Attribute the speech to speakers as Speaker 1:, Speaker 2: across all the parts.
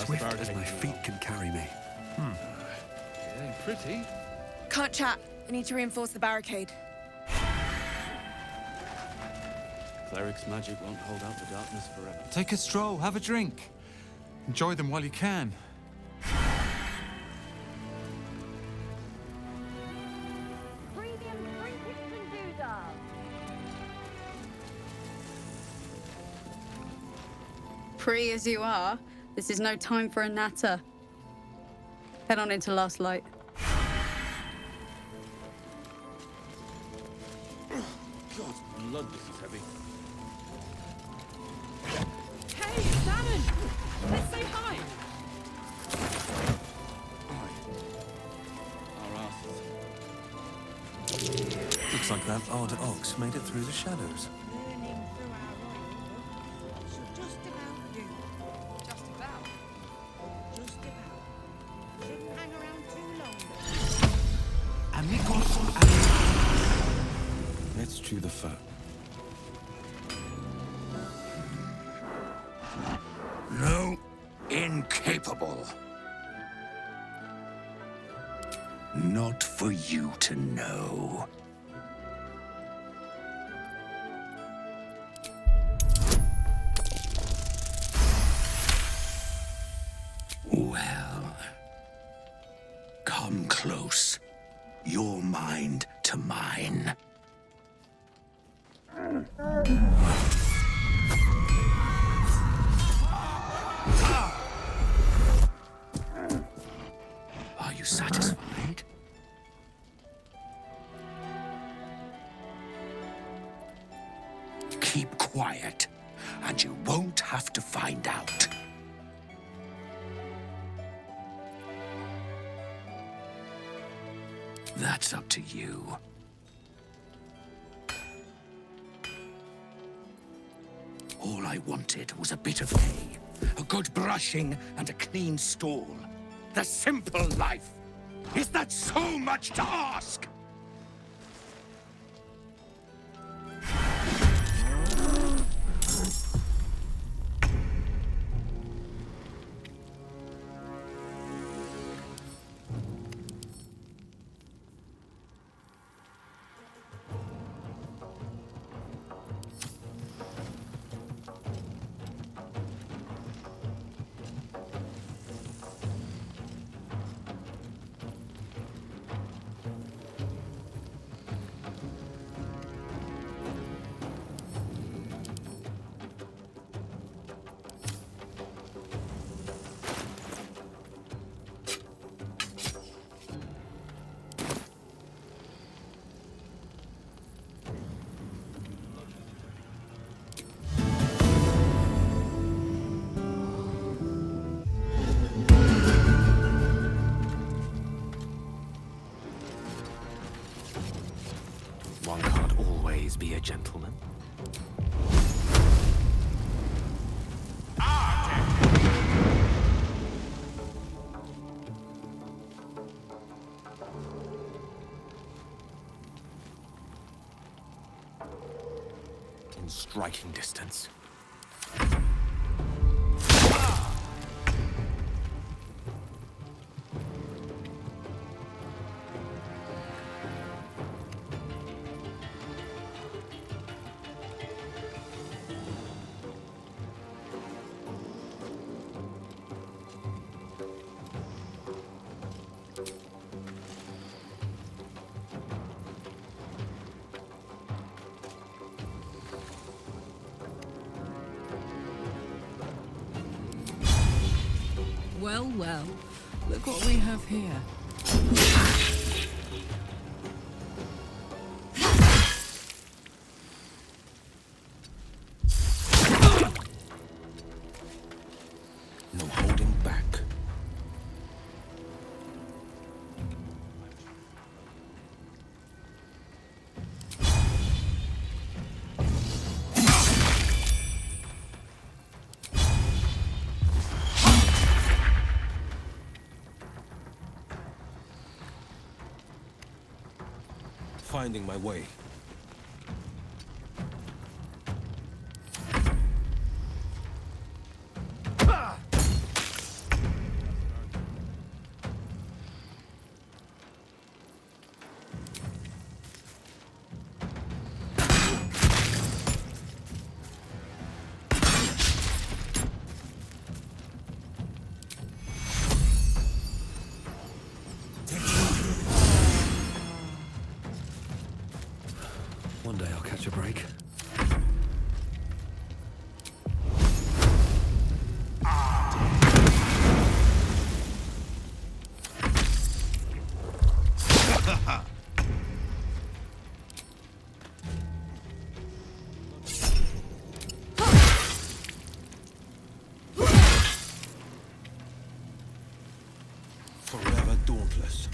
Speaker 1: swift as my feet can carry me.
Speaker 2: It ain't pretty.
Speaker 3: Can't chat. I need to reinforce the barricade.
Speaker 2: Cleric's magic won't hold out the darkness forever.
Speaker 4: Take a stroll, have a drink. Enjoy them while you can.
Speaker 5: Free as you are, this is no time for a natter. Head on into Last Light.
Speaker 2: God's blood, this is heavy.
Speaker 6: Hey, Salmon! Let's say hi!
Speaker 2: Our asses.
Speaker 1: Looks like that odd ox made it through the shadows.
Speaker 7: Burning through our oil, should just about do.
Speaker 6: Just about.
Speaker 7: Just about. Shouldn't hang around too long.
Speaker 1: Amigos, amigos. Let's chew the fat.
Speaker 8: No, incapable. Not for you to know. Well, come close. Your mind to mine. Are you satisfied? Keep quiet, and you won't have to find out. That's up to you. All I wanted was a bit of hay, a good brushing, and a clean stall. The simple life. Is that so much to ask?
Speaker 1: One can't always be a gentleman. In striking distance.
Speaker 6: Well, well. Look what we have here.
Speaker 1: No holding back. Finding my way. One day I'll catch a break.
Speaker 2: Forever dauntless.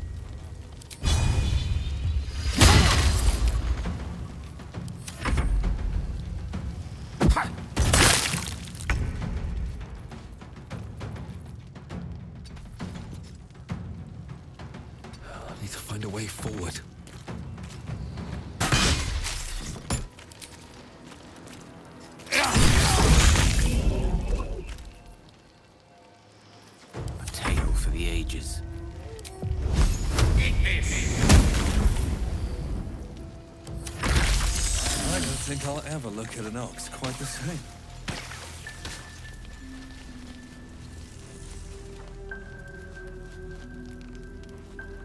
Speaker 1: I need to find a way forward. A tale for the ages.
Speaker 2: I don't think I'll ever look at an ox quite the same.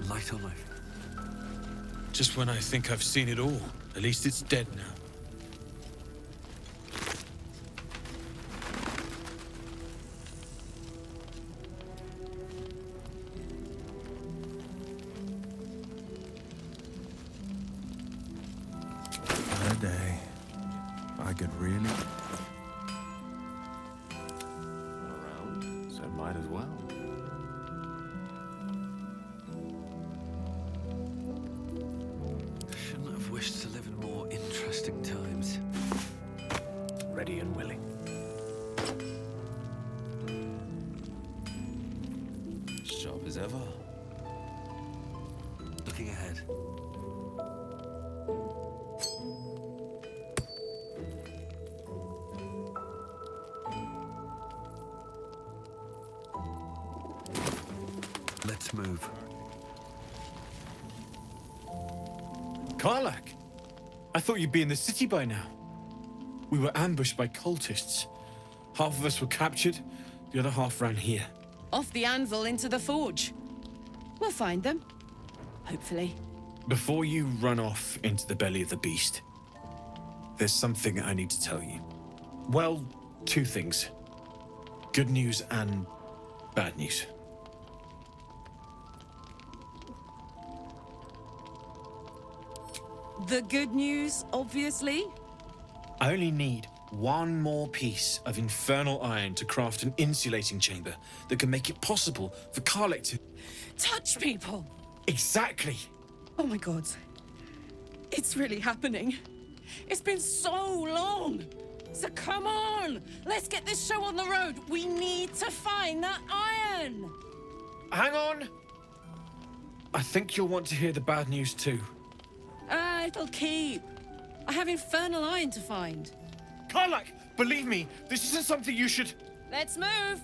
Speaker 1: Light on life.
Speaker 2: Just when I think I've seen it all, at least it's dead now.
Speaker 9: A day. I could really...
Speaker 1: Around, so might as well. Shouldn't have wished to live in more interesting times. Ready and willing.
Speaker 2: Sharp as ever.
Speaker 1: Looking ahead. Let's move.
Speaker 10: Karlak! I thought you'd be in the city by now. We were ambushed by cultists. Half of us were captured, the other half ran here.
Speaker 6: Off the anvil into the forge. We'll find them. Hopefully.
Speaker 10: Before you run off into the belly of the beast, there's something I need to tell you. Well, two things. Good news and bad news.
Speaker 6: The good news, obviously.
Speaker 10: I only need one more piece of infernal iron to craft an insulating chamber that can make it possible for Karlak to...
Speaker 6: Touch people!
Speaker 10: Exactly!
Speaker 6: Oh my god. It's really happening. It's been so long. So come on! Let's get this show on the road. We need to find that iron!
Speaker 10: Hang on! I think you'll want to hear the bad news too.
Speaker 6: It'll keep. I have infernal iron to find.
Speaker 10: Karlak, believe me, this isn't something you should...
Speaker 6: Let's move!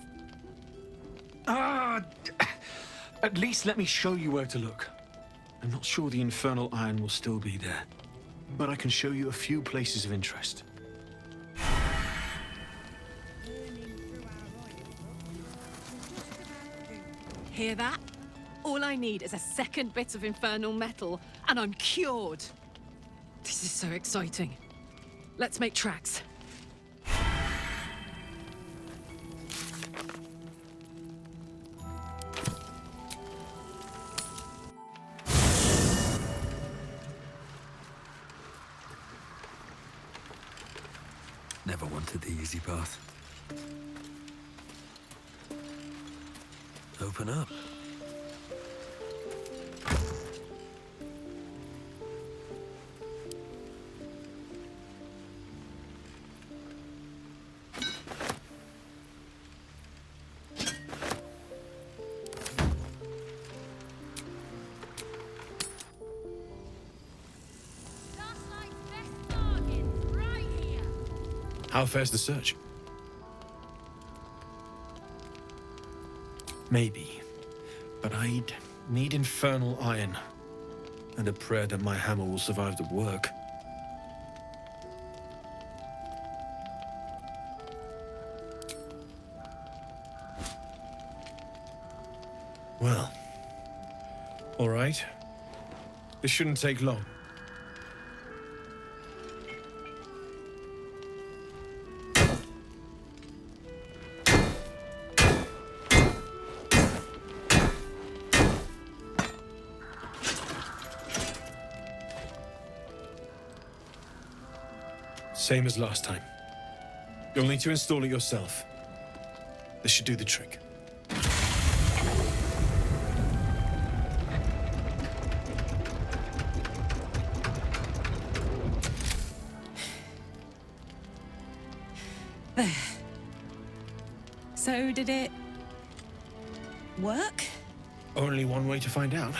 Speaker 10: At least let me show you where to look. I'm not sure the infernal iron will still be there, but I can show you a few places of interest.
Speaker 6: Hear that? All I need is a second bit of infernal metal, and I'm cured. This is so exciting. Let's make tracks.
Speaker 1: Never wanted the easy path. Open up.
Speaker 10: How fares the search? Maybe, but I'd need infernal iron and a prayer that my hammer will survive the work. Well, all right. This shouldn't take long. Same as last time. You'll need to install it yourself. This should do the trick.
Speaker 6: There. So did it work?
Speaker 10: Only one way to find out.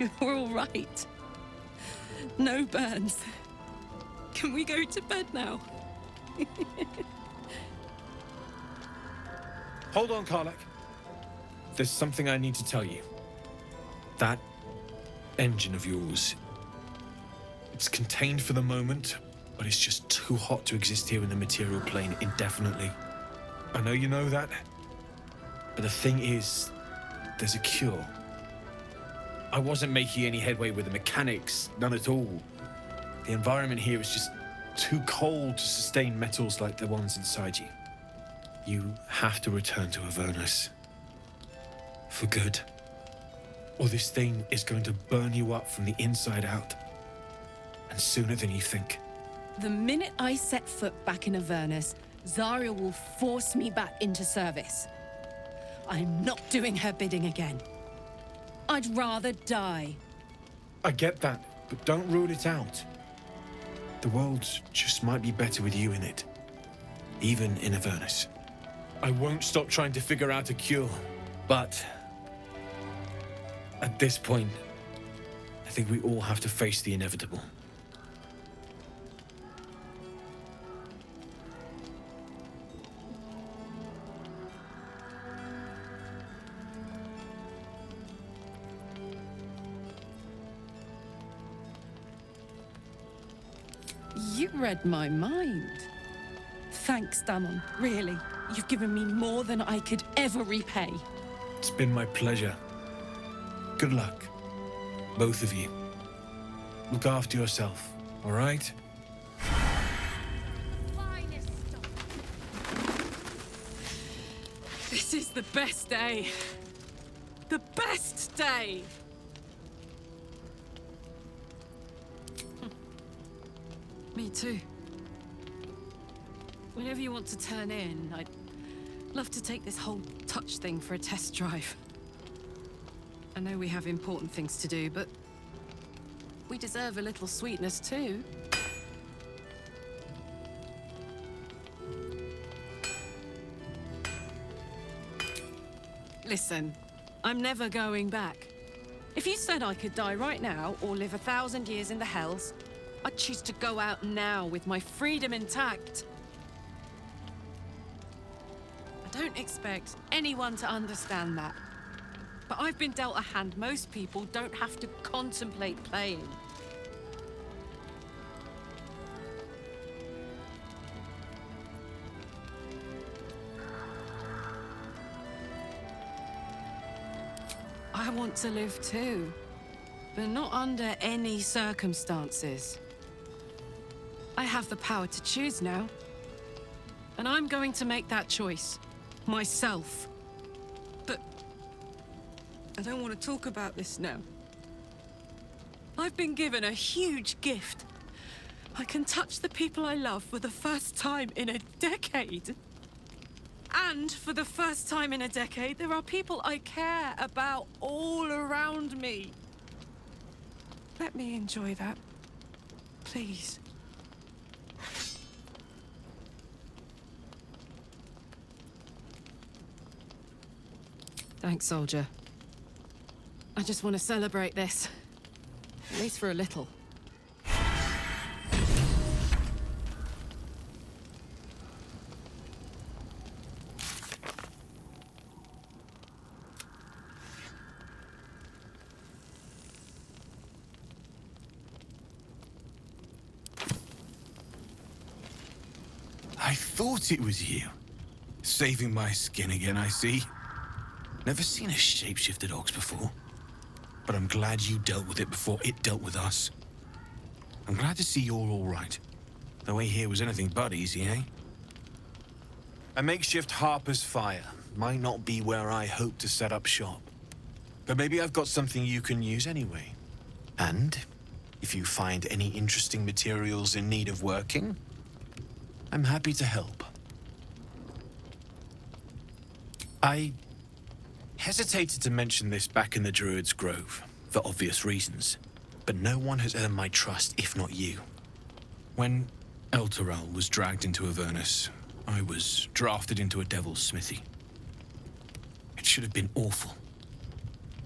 Speaker 6: You're all right. No burns. Can we go to bed now?
Speaker 10: Hold on, Karlak. There's something I need to tell you. That engine of yours, it's contained for the moment, but it's just too hot to exist here in the material plane indefinitely. I know you know that, but the thing is, there's a cure. I wasn't making any headway with the mechanics, none at all. The environment here is just too cold to sustain metals like the ones inside you. You have to return to Avernus. For good. Or this thing is going to burn you up from the inside out. And sooner than you think.
Speaker 6: The minute I set foot back in Avernus, Zarya will force me back into service. I'm not doing her bidding again. I'd rather die.
Speaker 10: I get that, but don't rule it out. The world just might be better with you in it. Even in Avernus. I won't stop trying to figure out a cure, but at this point, I think we all have to face the inevitable.
Speaker 6: You read my mind. Thanks, Damon. Really, you've given me more than I could ever repay.
Speaker 10: It's been my pleasure. Good luck, both of you. Look after yourself, all right?
Speaker 6: This is the best day. The best day! Me too. Whenever you want to turn in, I'd love to take this whole touch thing for a test drive. I know we have important things to do, but we deserve a little sweetness too. Listen, I'm never going back. If you said I could die right now or live 1,000 years in the Hells, I'd choose to go out now with my freedom intact. I don't expect anyone to understand that. But I've been dealt a hand most people don't have to contemplate playing. I want to live too, but not under any circumstances. I have the power to choose now. And I'm going to make that choice. Myself. But I don't want to talk about this now. I've been given a huge gift. I can touch the people I love for the first time in a decade. And for the first time in a decade, there are people I care about all around me. Let me enjoy that. Please. Thanks, soldier. I just want to celebrate this. At least for a little.
Speaker 2: I thought it was you. Saving my skin again, I see. Never seen a shapeshifted ox before. But I'm glad you dealt with it before it dealt with us. I'm glad to see you're all right. The way here was anything but easy, eh? A makeshift Harper's Fire might not be where I hope to set up shop. But maybe I've got something you can use anyway. And if you find any interesting materials in need of working, I'm happy to help. I hesitated to mention this back in the Druid's Grove, for obvious reasons, but no one has earned my trust if not you. When Elturel was dragged into Avernus, I was drafted into a devil's smithy. It should have been awful.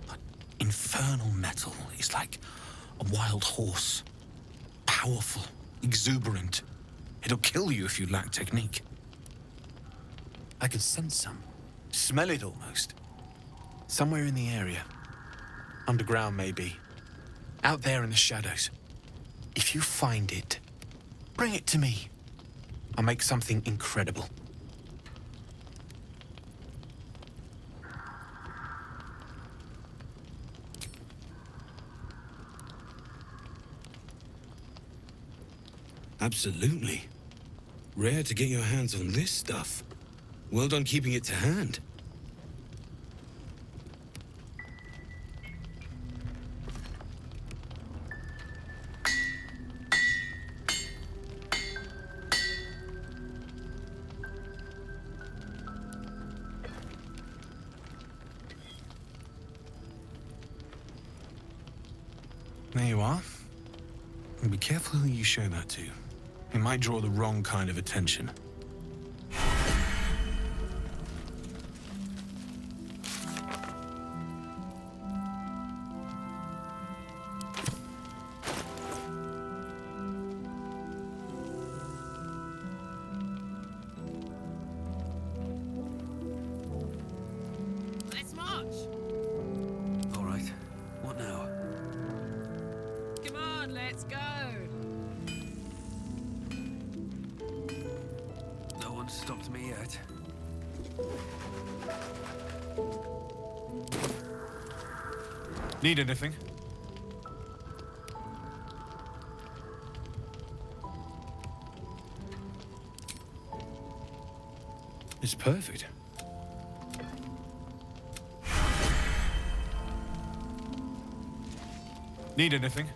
Speaker 2: But infernal metal is like a wild horse. Powerful, exuberant. It'll kill you if you lack technique. I can sense some. Smell it almost. Somewhere in the area. Underground, maybe. Out there in the shadows. If you find it, bring it to me. I'll make something incredible.
Speaker 11: Absolutely. Rare to get your hands on this stuff. Well done keeping it to hand.
Speaker 2: There you are. And be careful who you show that to. It might draw the wrong kind of attention.
Speaker 6: Let's march.
Speaker 1: All right. What now?
Speaker 6: Come on, let's go.
Speaker 1: No one's stopped me yet.
Speaker 10: Need anything?
Speaker 2: It's perfect.
Speaker 10: Need anything?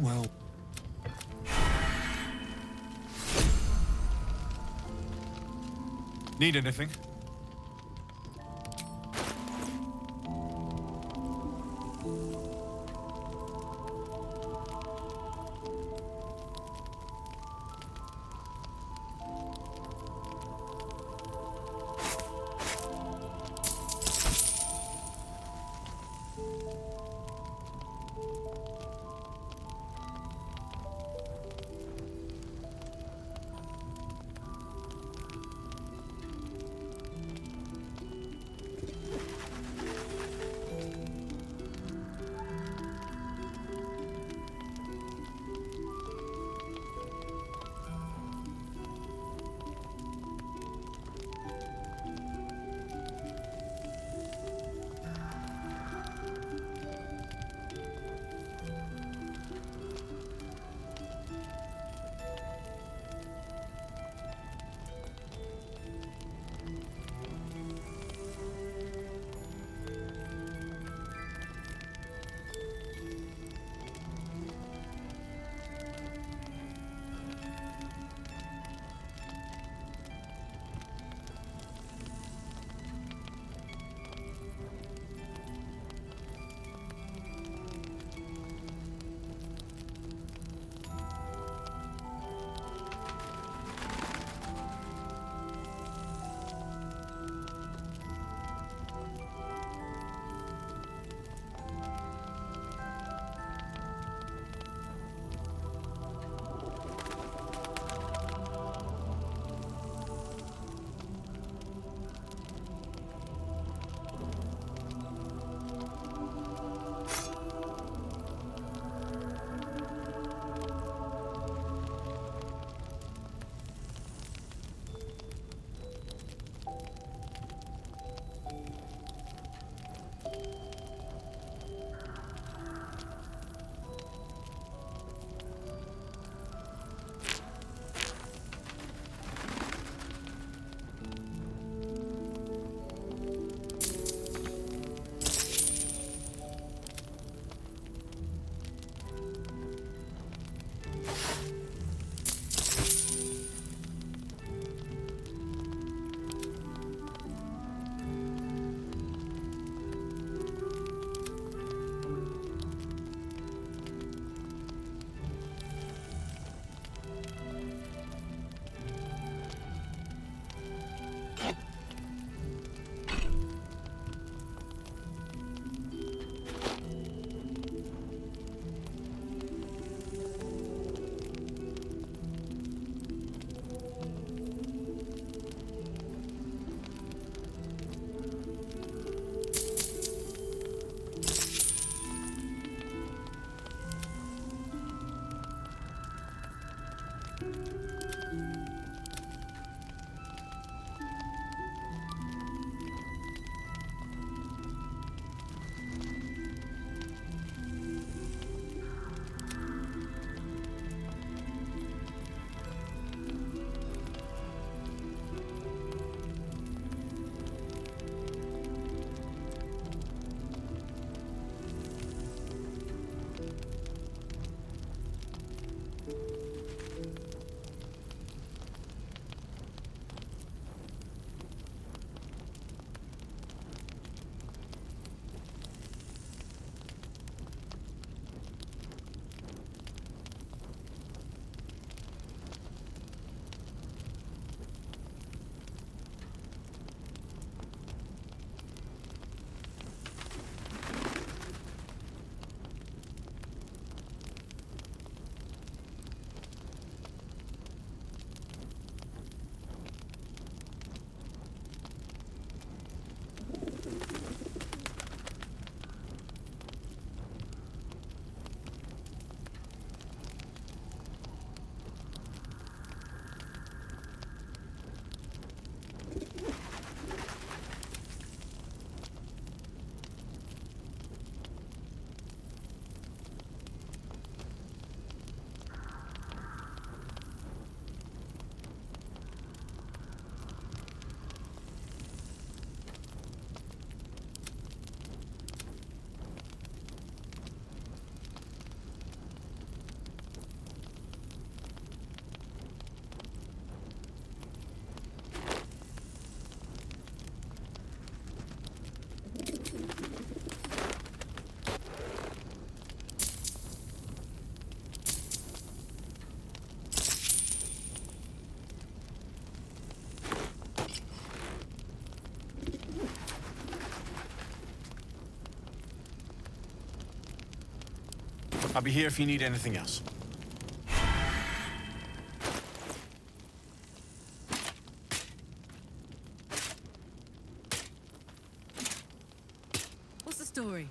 Speaker 2: Well.
Speaker 10: Need anything?
Speaker 2: I'll be here if you need anything else.
Speaker 6: What's the story?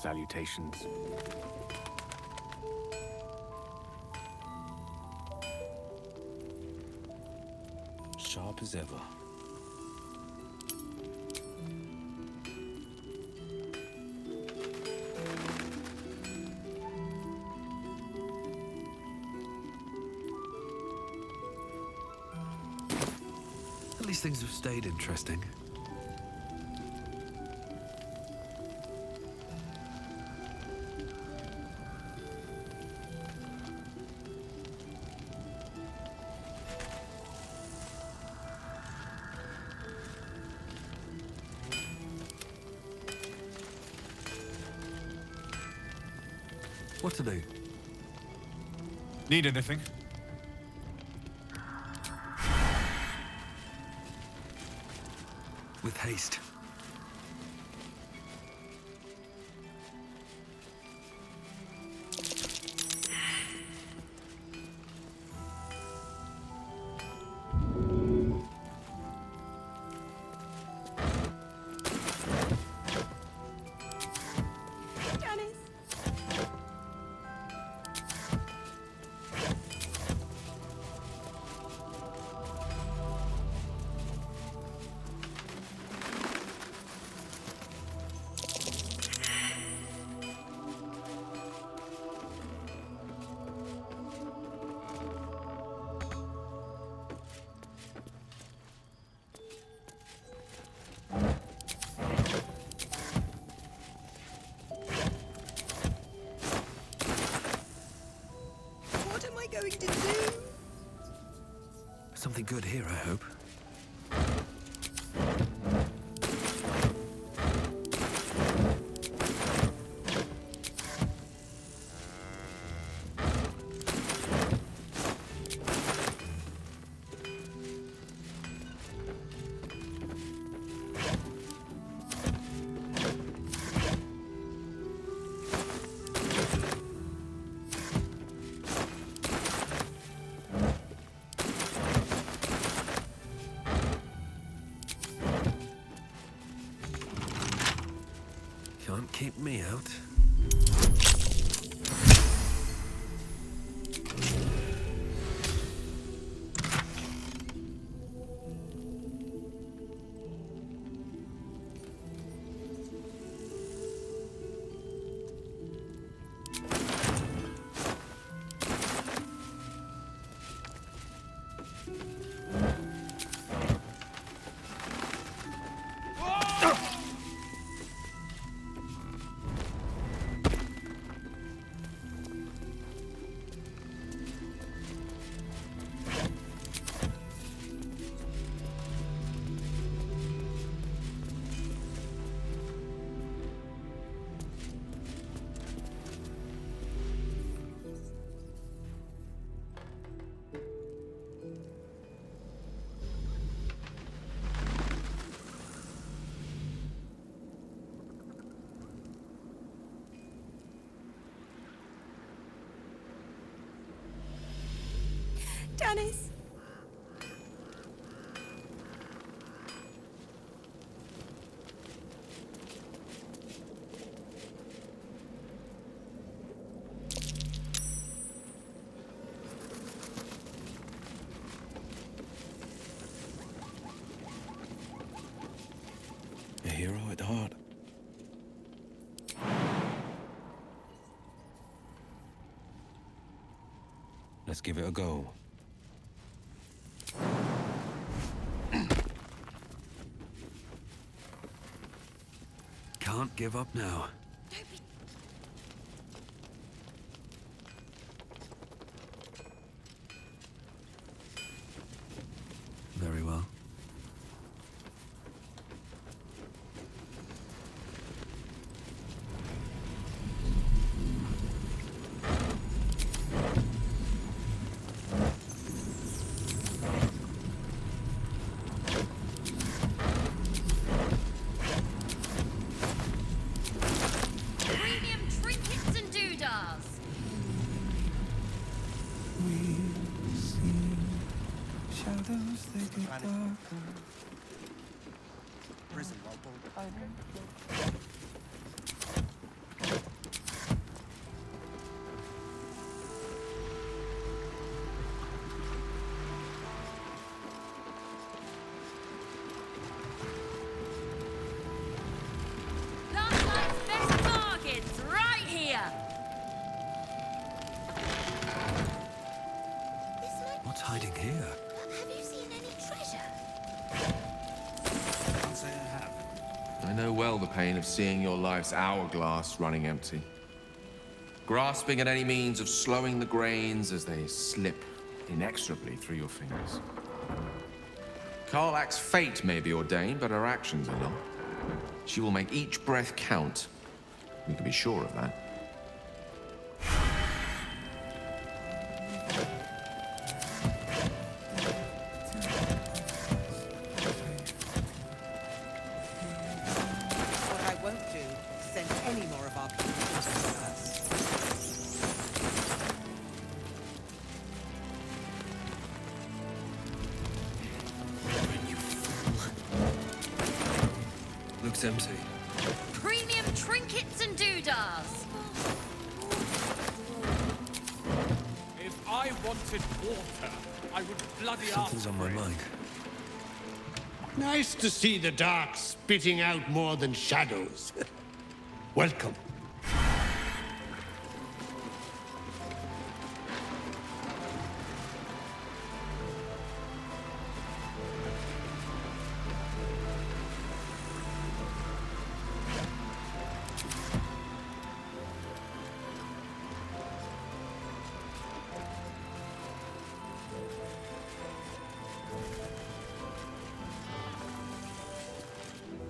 Speaker 1: Salutations.
Speaker 11: Sharp as ever.
Speaker 1: At least things have stayed interesting. What to do?
Speaker 4: Need anything?
Speaker 1: With haste.
Speaker 3: Going to do?
Speaker 1: Something good here, I hope. Can't keep me out.
Speaker 3: Janice.
Speaker 11: A hero at heart. Let's give it a go.
Speaker 1: Can't give up now. Very well.
Speaker 12: Premium trinkets and doodahs.
Speaker 9: Shadows, they get darker.
Speaker 4: Prison
Speaker 12: Last night's best bargains right here.
Speaker 1: What's hiding here?
Speaker 12: Have you seen any treasure?
Speaker 4: Can't say I have.
Speaker 13: I know well the pain of seeing your life's hourglass running empty. Grasping at any means of slowing the grains as they slip inexorably through your fingers. Karlach's fate may be ordained, but her actions are not. She will make each breath count. You can be sure of that.
Speaker 7: What I won't do is send any more of our people into the RUS.
Speaker 1: Looks empty.
Speaker 12: Premium trinkets and doodahs.
Speaker 8: If I wanted water, I would bloody
Speaker 1: Something's on my mind.
Speaker 14: Nice to see the dark spitting out more than shadows. Welcome.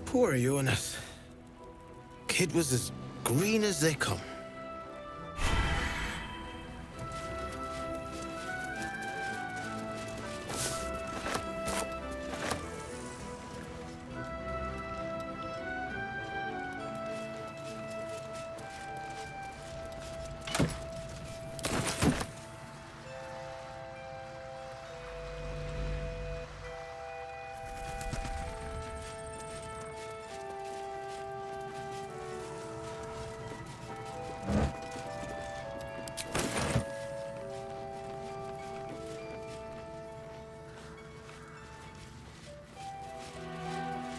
Speaker 15: Poor Jonas. Kid was as green as they come.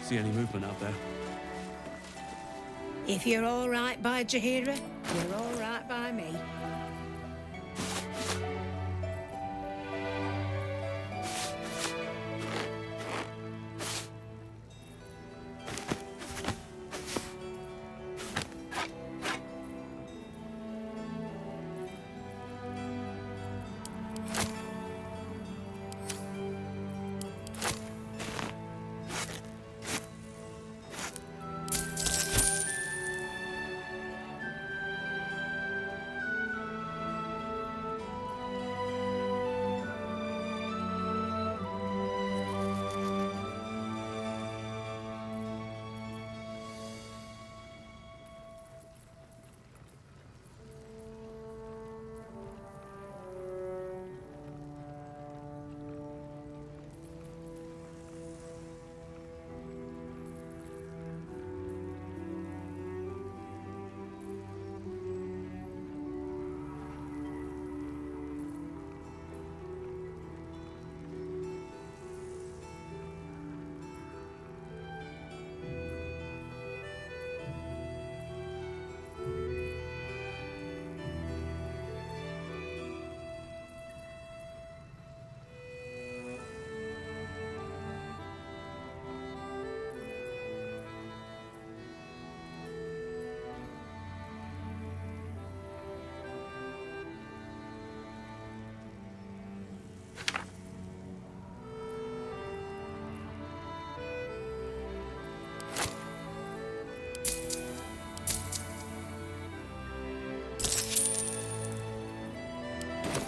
Speaker 10: See any movement out there?
Speaker 3: If you're all right by Jahira, you're all right by me.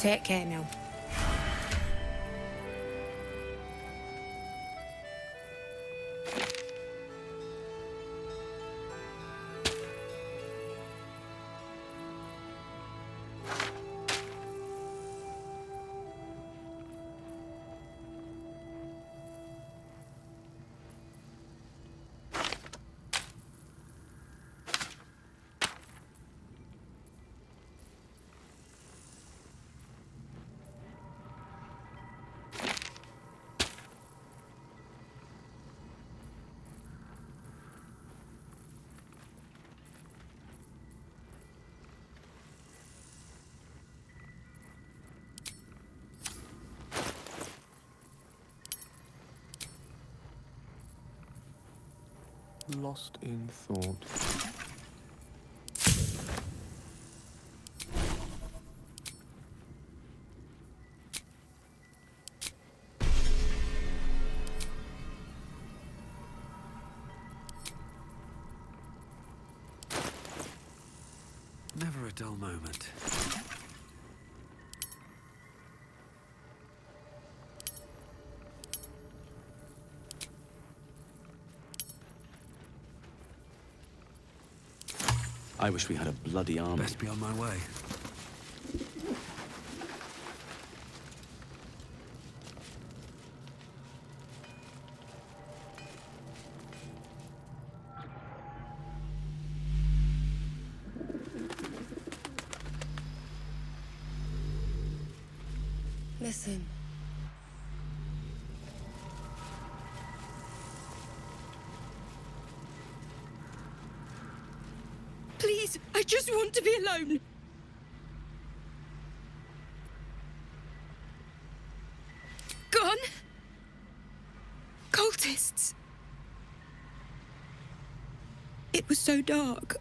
Speaker 3: Take care now.
Speaker 13: Lost in thought.
Speaker 1: Never a dull moment.
Speaker 16: I wish we had a bloody army.
Speaker 1: Best be on my way.
Speaker 17: Listen.
Speaker 6: Please, I just want to be alone. Gone? Cultists. It was so dark.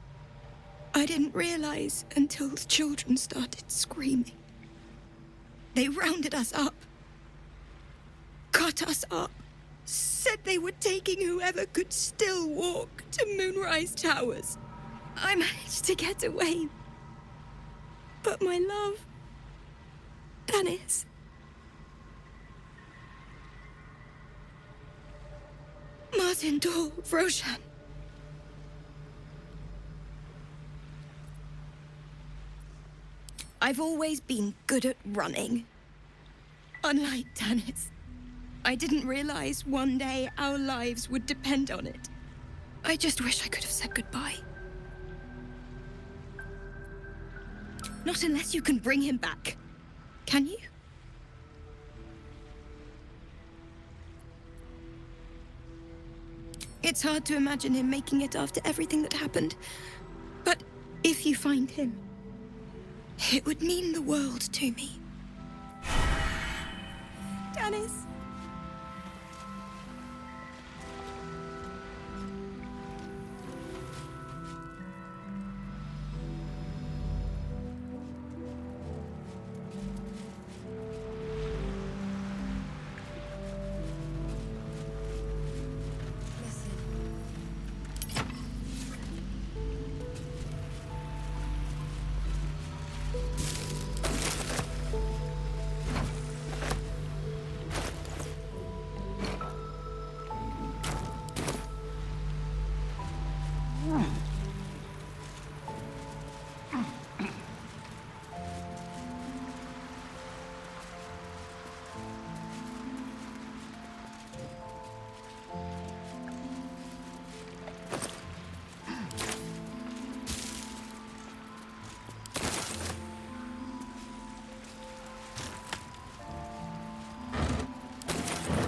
Speaker 6: I didn't realize until the children started screaming. They rounded us up. Cut us up. Said they were taking whoever could still walk to Moonrise Towers. I managed to get away. But my love, Dennis, Martin Dor, Roshan. I've always been good at running. Unlike Dennis, I didn't realize one day our lives would depend on it. I just wish I could have said goodbye. Not unless you can bring him back. Can you? It's hard to imagine him making it after everything that happened. But if you find him, it would mean the world to me. Dennis.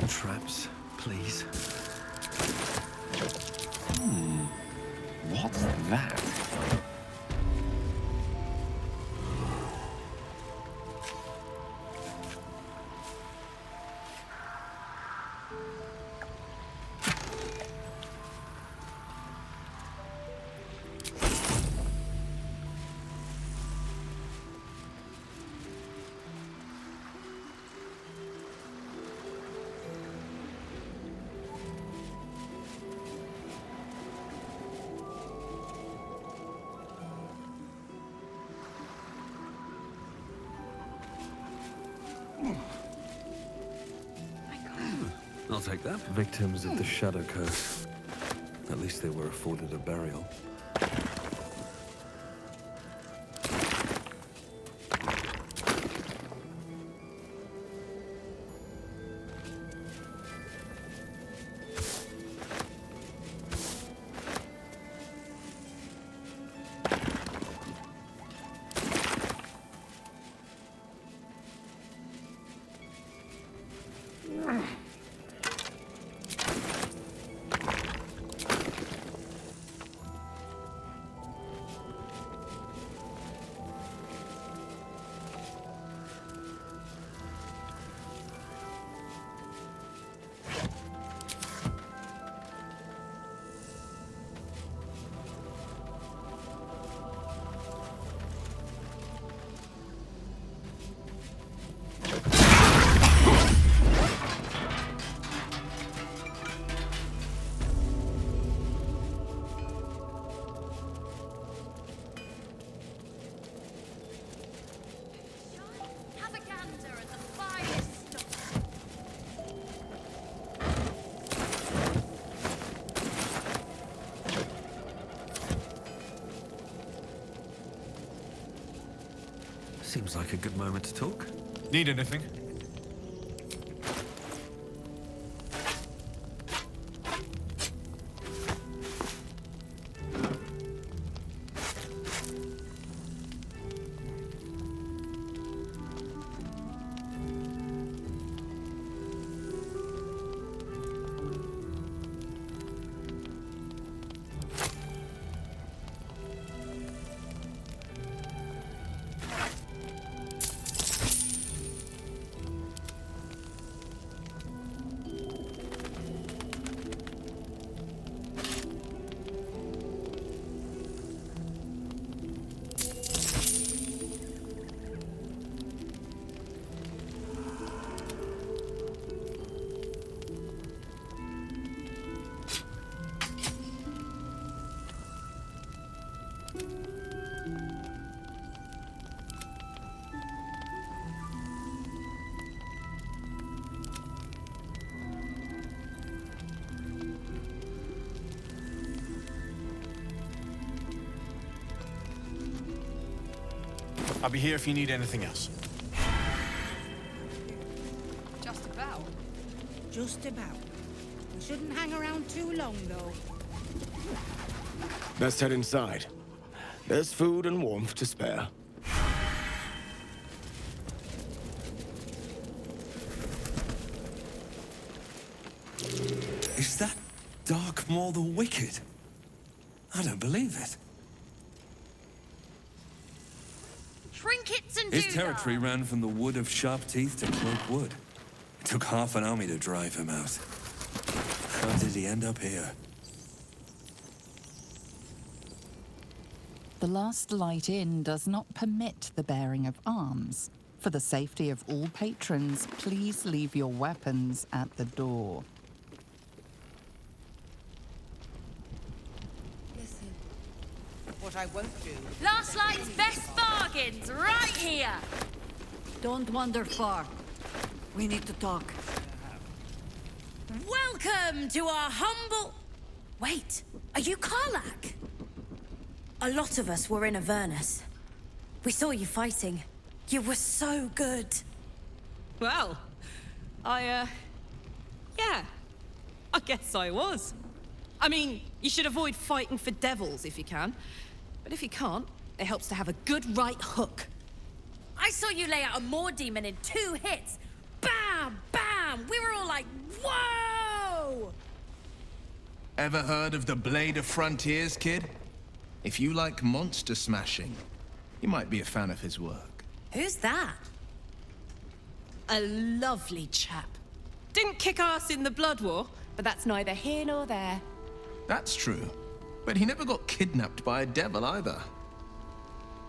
Speaker 1: Traps, please.
Speaker 13: What's that?
Speaker 1: I'll take that. Victims of the Shadow Curse. At least they were afforded a burial. Seems like a good moment to talk.
Speaker 10: Need anything? I'll be here if you need anything else.
Speaker 3: Just about. Just about. We shouldn't hang around too long, though.
Speaker 17: Best head inside. There's food and warmth to spare.
Speaker 18: Is that Dark Maul the Wicked? I don't believe it.
Speaker 12: Trinkets and
Speaker 18: His territory ran from the Wood of Sharp Teeth to Cloak Wood. It took half an army to drive him out. How did he end up here?
Speaker 19: The Last Light Inn does not permit the bearing of arms. For the safety of all patrons, please leave your weapons at the door.
Speaker 3: Listen, what I won't do...
Speaker 12: Last Light's best bargains, right here!
Speaker 20: Don't wander far. We need to talk.
Speaker 3: Welcome to our humble... Wait, are you Karlach? A lot of us were in Avernus. We saw you fighting. You were so good.
Speaker 6: Well, yeah, I guess I was. I mean, you should avoid fighting for devils if you can. But if you can't, it helps to have a good right hook.
Speaker 3: I saw you lay out a Moor demon in 2 hits. Bam! Bam! We were all like, whoa!
Speaker 13: Ever heard of the Blade of Frontiers, kid? If you like monster smashing, you might be a fan of his work.
Speaker 3: Who's that?
Speaker 6: A lovely chap. Didn't kick ass in the Blood War, but that's neither here nor there.
Speaker 13: That's true. But he never got kidnapped by a devil either.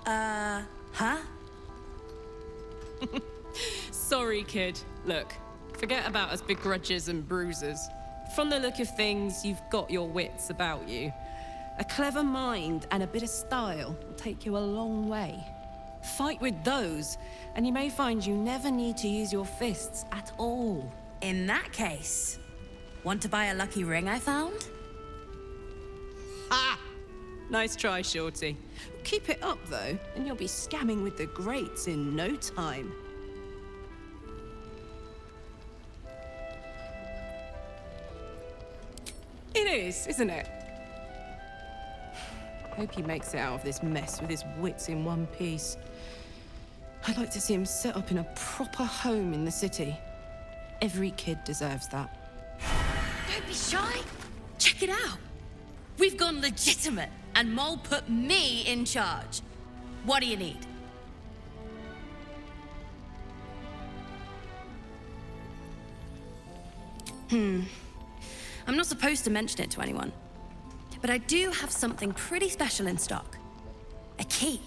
Speaker 3: Huh?
Speaker 6: Sorry, kid. Look, forget about us begrudges and bruises. From the look of things, you've got your wits about you. A clever mind and a bit of style will take you a long way. Fight with those, and you may find you never need to use your fists at all.
Speaker 3: In that case, want to buy a lucky ring I found?
Speaker 6: Ha! Nice try, Shorty. Keep it up, though, and you'll be scamming with the greats in no time. It is, isn't it? Hope he makes it out of this mess with his wits in one piece. I'd like to see him set up in a proper home in the city. Every kid deserves that.
Speaker 3: Don't be shy. Check it out. We've gone legitimate, and Mole put me in charge. What do you need? I'm not supposed to mention it to anyone, but I do have something pretty special in stock. A key.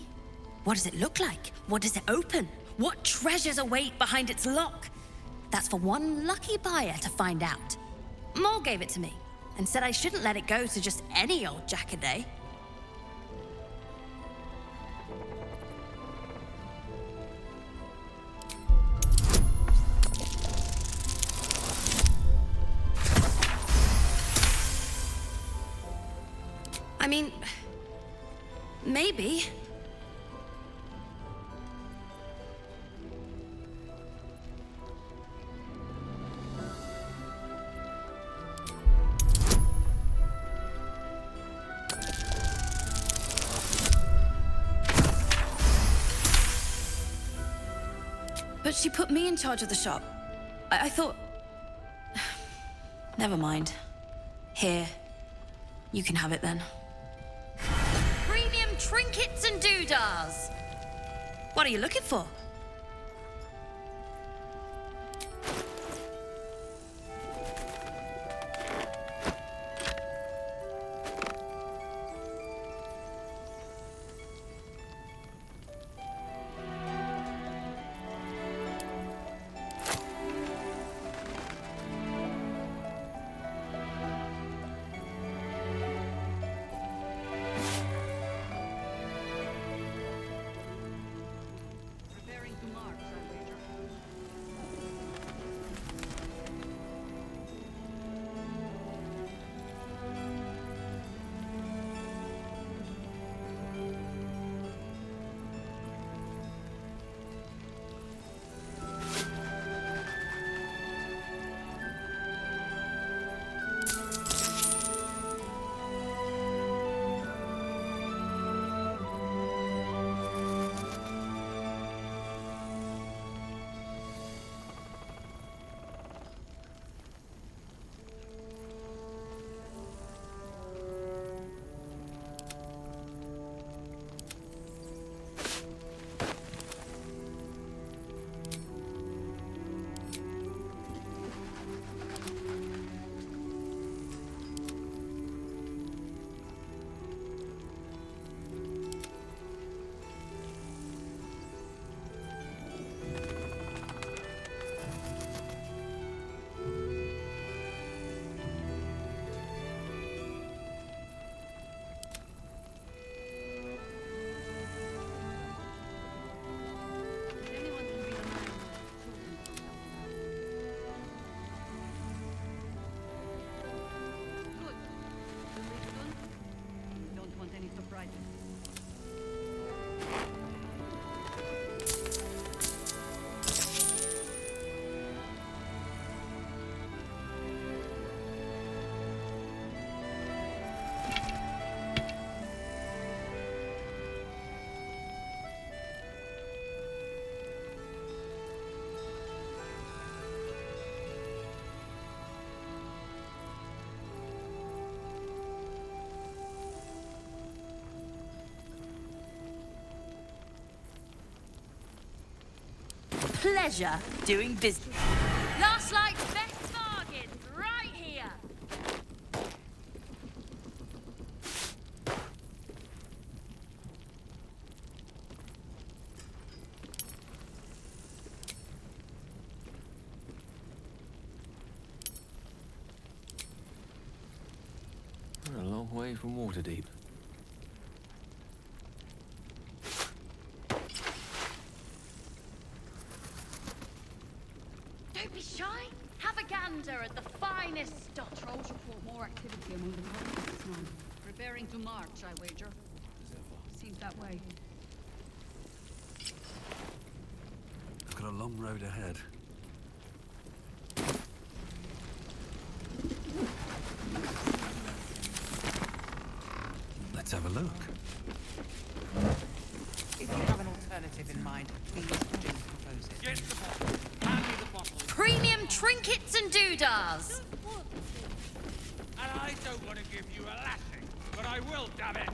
Speaker 3: What does it look like? What does it open? What treasures await behind its lock? That's for one lucky buyer to find out. Mole gave it to me and said I shouldn't let it go to just any old jackaday. I mean, maybe. But she put me in charge of the shop. I thought... Never mind. Here. You can have it then. Premium trinkets and doodahs. What are you looking for? Pleasure doing business.
Speaker 12: Last night's best bargains right here.
Speaker 1: We're a long way from Waterdeep.
Speaker 12: Don't be shy. Have a gander at the finest stock.
Speaker 20: Trolls report more activity among the colonists this month. Preparing to march, I wager. Seems that way.
Speaker 1: I've got a long road ahead. Let's have a look.
Speaker 7: If you have an alternative in mind, please do propose it.
Speaker 8: Get the bottle. Hand me the bottle.
Speaker 12: Premium trinkets and doodahs.
Speaker 8: And I don't want to give you a lashing, but I will, damn it.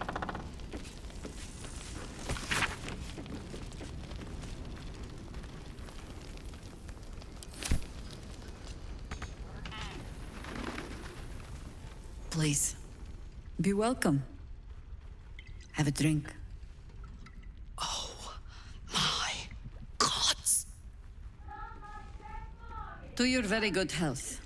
Speaker 20: Please, be welcome. Have a drink.
Speaker 19: Oh, my gods!
Speaker 20: To your very good health.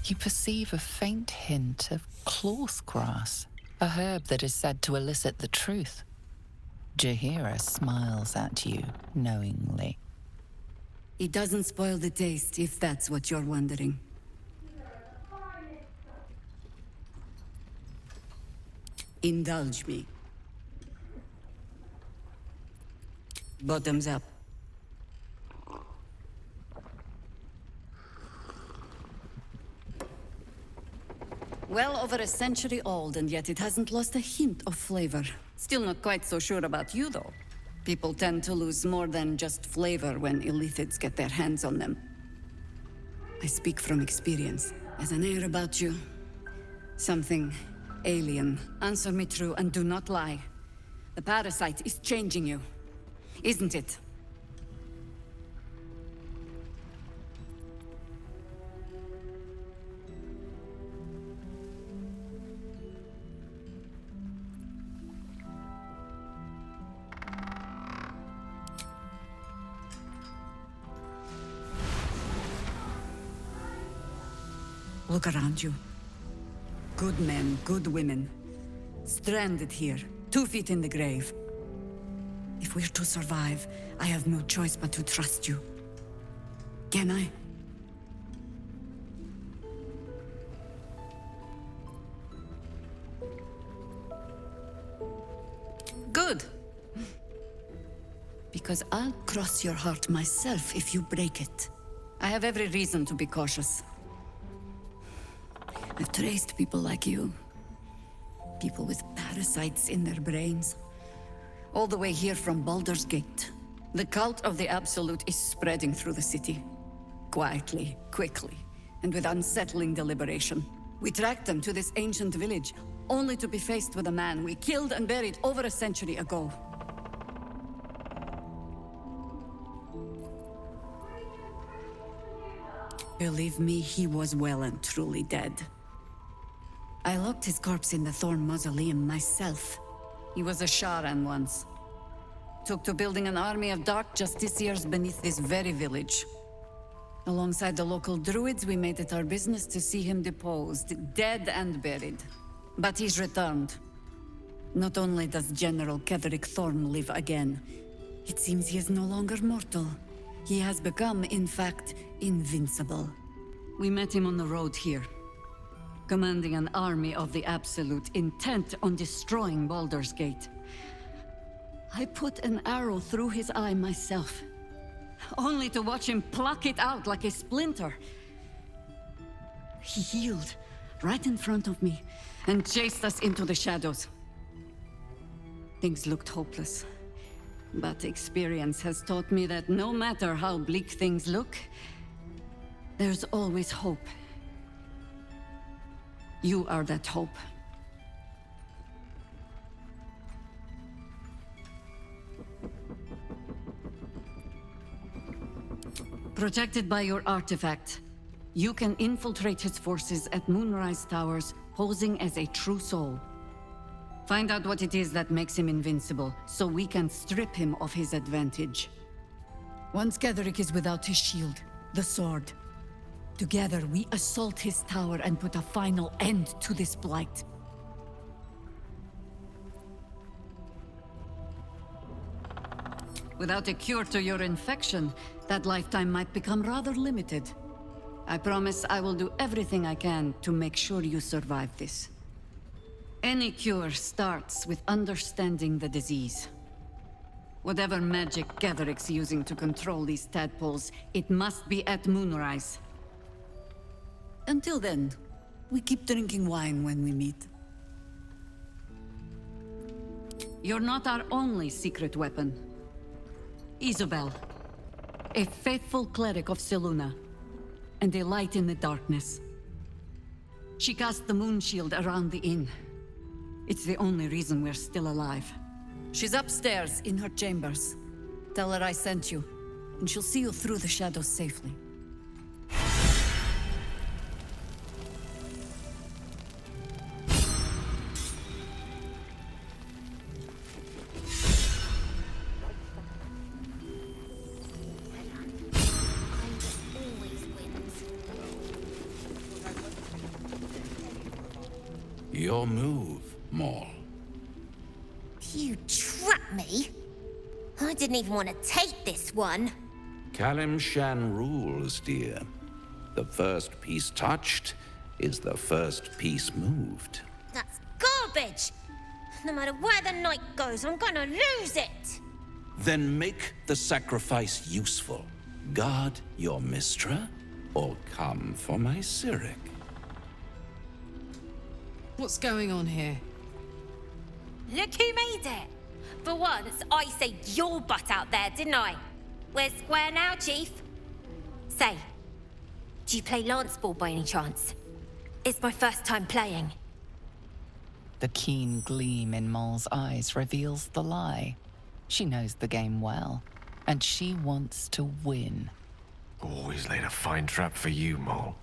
Speaker 19: You perceive a faint hint of cloth grass, a herb that is said to elicit the truth. Jahira smiles at you knowingly.
Speaker 20: It doesn't spoil the taste, if that's what you're wondering. Indulge me. Bottoms up. Well over a century old, and yet it hasn't lost a hint of flavor. Still not quite so sure about you, though. People tend to lose more than just flavor when illithids get their hands on them. I speak from experience. As an air about you, something alien. Answer me true and do not lie. The parasite is changing you, isn't it? Look around you. Good men, good women. Stranded here, 2 feet in the grave. If we're to survive, I have no choice but to trust you. Can I? Good. Because I'll cross your heart myself if you break it. I have every reason to be cautious. I've traced people like you. People with parasites in their brains. All the way here from Baldur's Gate. The cult of the Absolute is spreading through the city. Quietly, quickly, and with unsettling deliberation. We tracked them to this ancient village, only to be faced with a man we killed and buried over a century ago. Believe me, he was well and truly dead. I locked his corpse in the Thorn Mausoleum myself. He was a Sharan once. Took to building an army of dark justiciars beneath this very village. Alongside the local druids, we made it our business to see him deposed, dead and buried. But he's returned. Not only does General Ketheric Thorn live again, it seems he is no longer mortal. He has become, in fact, invincible. We met him on the road here. Commanding an army of the Absolute, intent on destroying Baldur's Gate. I put an arrow through his eye myself, only to watch him pluck it out like a splinter. He healed right in front of me and chased us into the shadows. Things looked hopeless, but experience has taught me that no matter how bleak things look, there's always hope. You are that hope. Protected by your artifact, you can infiltrate his forces at Moonrise Towers, posing as a true soul. Find out what it is that makes him invincible, so we can strip him of his advantage. Once Ketheric is without his shield, the sword, Together, we assault his tower and put a final end to this blight. Without a cure to your infection, that lifetime might become rather limited. I promise I will do everything I can to make sure you survive this. Any cure starts with understanding the disease. Whatever magic Gatheric's using to control these tadpoles, it must be at moonrise. Until then, we keep drinking wine when we meet. You're not our only secret weapon. Isabel, a faithful cleric of Selûne, and a light in the darkness. She cast the moon shield around the inn. It's the only reason we're still alive. She's upstairs in her chambers. Tell her I sent you, and she'll see you through the shadows safely.
Speaker 8: Your move, Maul.
Speaker 21: You trapped me? I didn't even want to take this one.
Speaker 8: Kalimshan rules, dear. The first piece touched is the first piece moved.
Speaker 21: That's garbage! No matter where the night goes, I'm gonna lose it!
Speaker 8: Then make the sacrifice useful. Guard your Mistra, or come for my Cyric.
Speaker 6: What's going on here?
Speaker 21: Look who made it! For once, I saved your butt out there, didn't I? We're square now, Chief. Say, do you play lance ball by any chance? It's my first time playing.
Speaker 19: The keen gleam in Maul's eyes reveals the lie. She knows the game well, and she wants to win.
Speaker 13: Always laid a fine trap for you, Mole.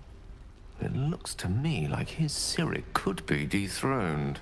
Speaker 13: It looks to me like his Cyric could be dethroned.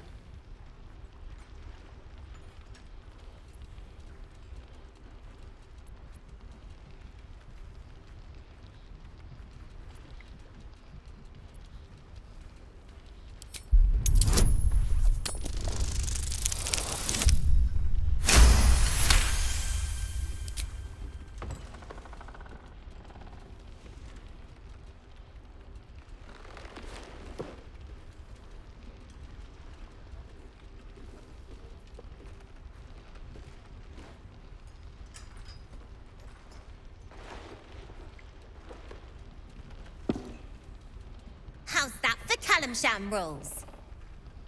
Speaker 21: How's that for Kalimshan rules?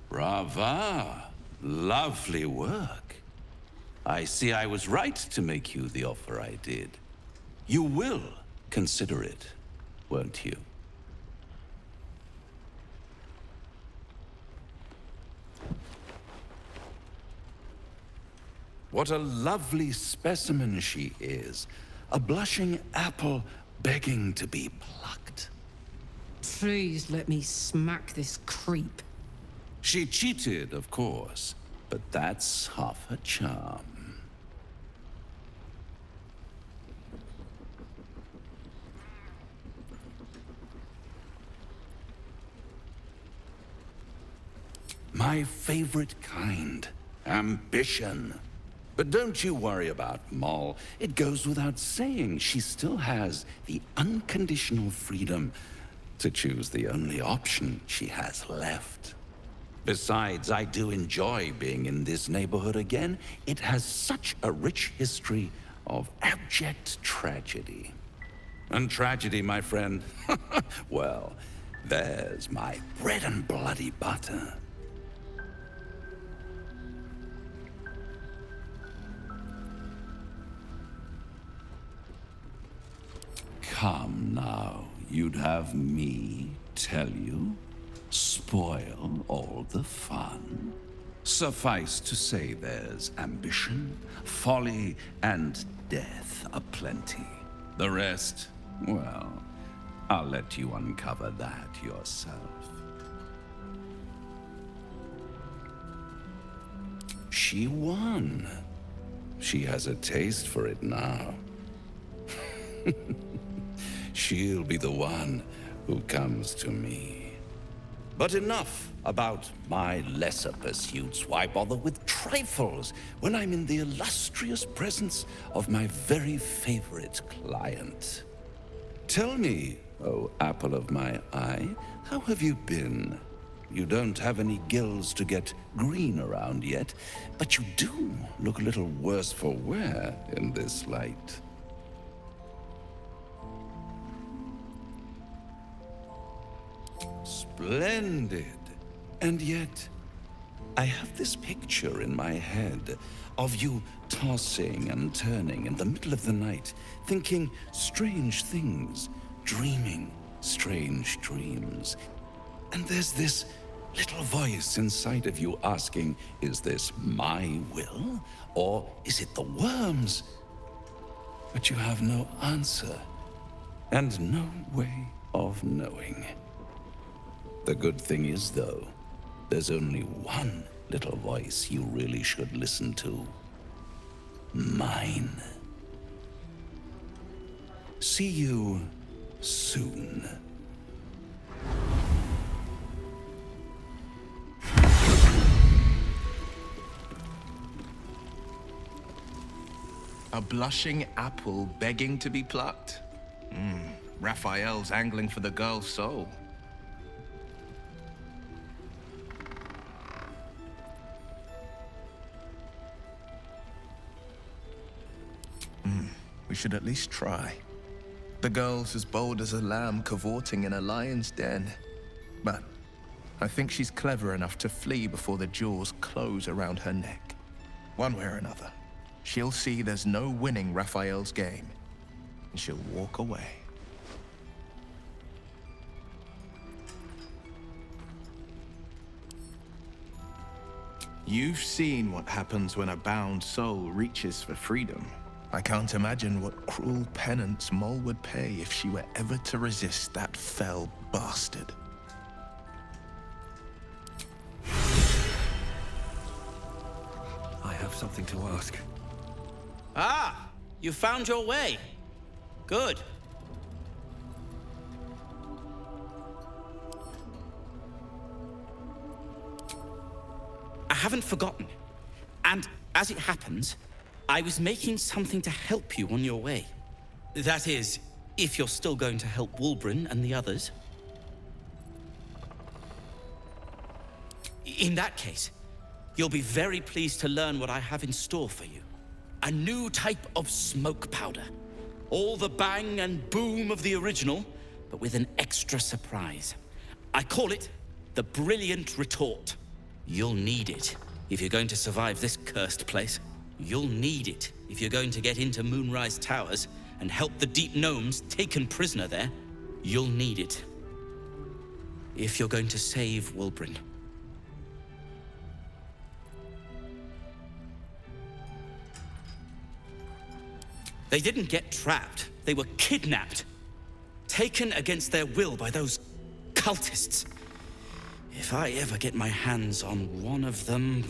Speaker 8: Brava! Lovely work. I see I was right to make you the offer I did. You will consider it, won't you? What a lovely specimen she is. A blushing apple begging to be plucked.
Speaker 6: Please let me smack this creep.
Speaker 8: She cheated, of course, but that's half her charm. My favorite kind, ambition. But don't you worry about Moll. It goes without saying she still has the unconditional freedom to choose the only option she has left. Besides, I do enjoy being in this neighborhood again. It has such a rich history of abject tragedy. And tragedy, my friend, well, there's my bread and bloody butter. Come now, you'd have me tell you? Spoil all the fun? Suffice to say there's ambition, folly, and death aplenty. The rest, well, I'll let you uncover that yourself. She won. She has a taste for it now. She'll be the one who comes to me. But enough about my lesser pursuits. Why bother with trifles when I'm in the illustrious presence of my very favorite client? Tell me, oh apple of my eye, how have you been? You don't have any gills to get green around yet, but you do look a little worse for wear in this light. Splendid. And yet, I have this picture in my head of you tossing and turning in the middle of the night, thinking strange things, dreaming strange dreams. And there's this little voice inside of you asking, is this my will, or is it the worms? But you have no answer, and no way of knowing. The good thing is, though, there's only one little voice you really should listen to. Mine. See you soon.
Speaker 13: A blushing apple begging to be plucked? Raphael's angling for the girl's soul. We should at least try. The girl's as bold as a lamb cavorting in a lion's den. But I think she's clever enough to flee before the jaws close around her neck. One way or another, she'll see there's no winning Raphael's game, and she'll walk away. You've seen what happens when a bound soul reaches for freedom. I can't imagine what cruel penance Moll would pay if she were ever to resist that fell bastard.
Speaker 1: I have something to ask.
Speaker 5: Ah, you found your way. Good. I haven't forgotten. And as it happens, I was making something to help you on your way. That is, if you're still going to help Wulbren and the others. In that case, you'll be very pleased to learn what I have in store for you. A new type of smoke powder. All the bang and boom of the original, but with an extra surprise. I call it the Brilliant Retort. You'll need it if you're going to survive this cursed place. You'll need it if you're going to get into Moonrise Towers and help the Deep Gnomes taken prisoner there. You'll need it if you're going to save Wulbren. They didn't get trapped. They were kidnapped. Taken against their will by those cultists. If I ever get my hands on one of them...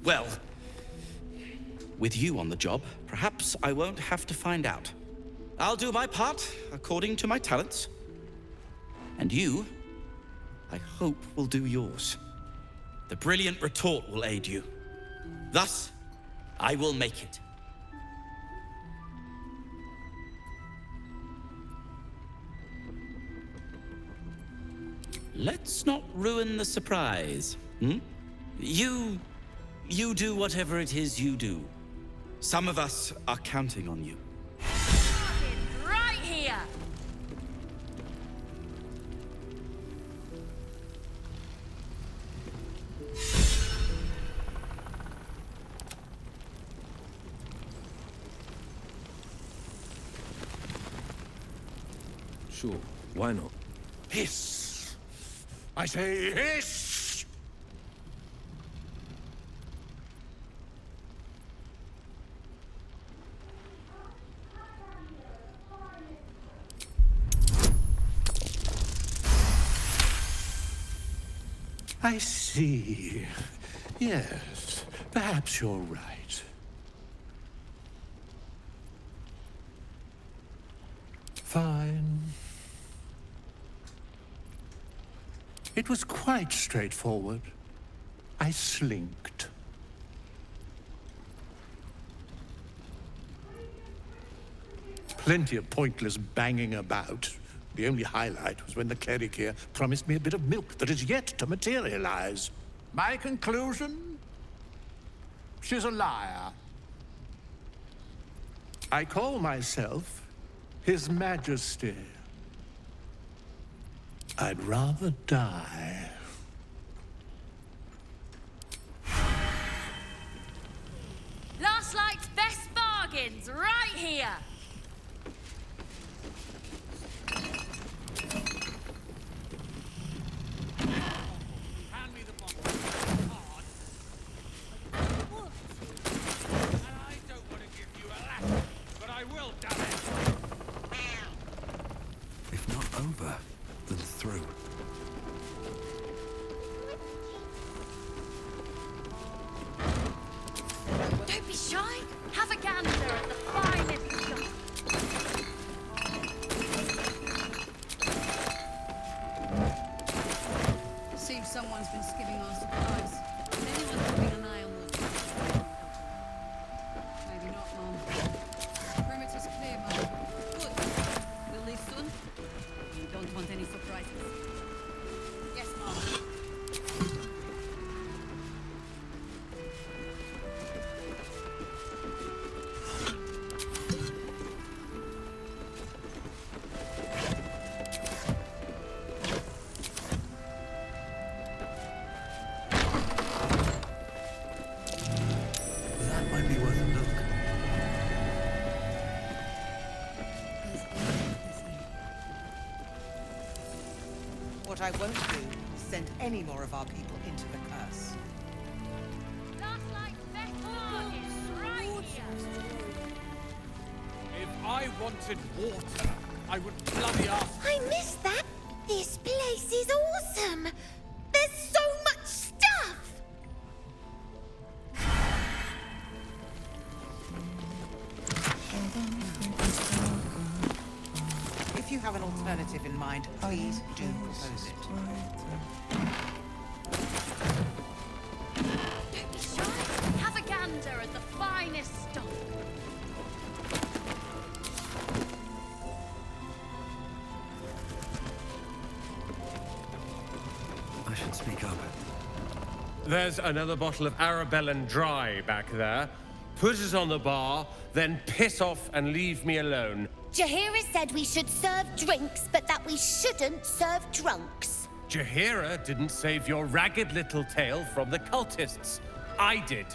Speaker 5: well... with you on the job, perhaps I won't have to find out. I'll do my part according to my talents. And you, I hope, will do yours. The Brilliant Retort will aid you. Thus, I will make it. Let's not ruin the surprise, You do whatever it is you do. Some of us are counting on you.
Speaker 12: Right here!
Speaker 17: Sure, why not?
Speaker 14: Hiss! I say hiss! I see. Yes, perhaps you're right. Fine. It was quite straightforward. I slinked. Plenty of pointless banging about. The only highlight was when the cleric here promised me a bit of milk that is yet to materialize. My conclusion? She's a liar. I call myself His Majesty. I'd rather die.
Speaker 12: Last night's best bargains, right here.
Speaker 1: Hand me the bottle. Hard. And I don't want to give you a laugh, but I will, damn it. If not over, then through.
Speaker 12: Don't be shy. Have a gander at the finest shop.
Speaker 20: Seems someone's been skimming our supplies. Is anyone keeping an eye on those? Maybe not, Mom. Perimeter's clear, Mom. Good. We'll leave soon. You don't want any surprises. Yes, Mom.
Speaker 1: That might be worth a look.
Speaker 2: What I won't do is send any more of our people into the curse.
Speaker 12: Last night's best bargains, right here.
Speaker 1: If I wanted water, I would bloody ask.
Speaker 21: I missed that. This place is awesome. There's so much stuff.
Speaker 2: If you have an alternative in mind, please do propose it.
Speaker 12: Don't be shy. Have a gander at the finest stock.
Speaker 1: I should speak up.
Speaker 22: There's another bottle of Arabellan Dry back there. Put it on the bar, then piss off and leave me alone.
Speaker 21: Jahira said we should serve drinks, but that we shouldn't serve drunks.
Speaker 22: Jahira didn't save your ragged little tail from the cultists. I did.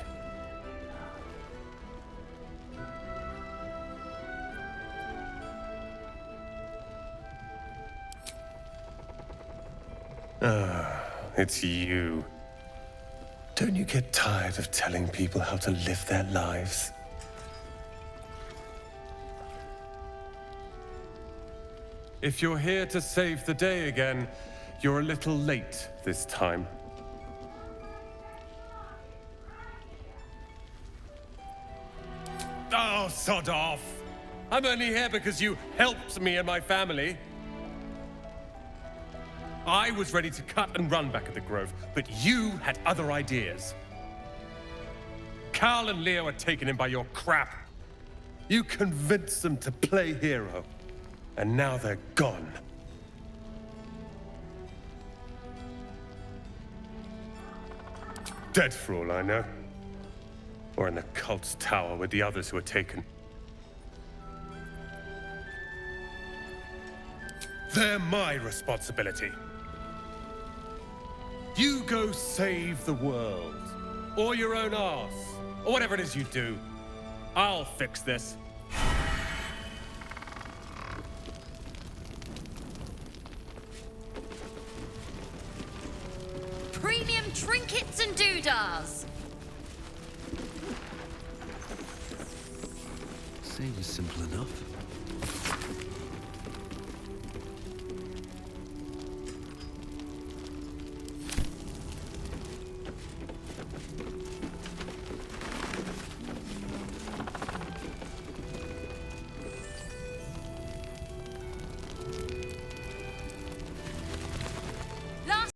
Speaker 10: It's you. Don't you get tired of telling people how to live their lives? If you're here to save the day again, you're a little late this time. Oh, sod off! I'm only here because you helped me and my family. I was ready to cut and run back at the Grove, but you had other ideas. Carl and Leo were taken in by your crap. You convinced them to play hero, and now they're gone. Dead for all I know. Or in the cult's tower with the others who were taken. They're my responsibility. You go save the world. Or your own arse. Or whatever it is you do. I'll fix this.
Speaker 12: Premium trinkets and doodahs.
Speaker 1: Seems simple enough.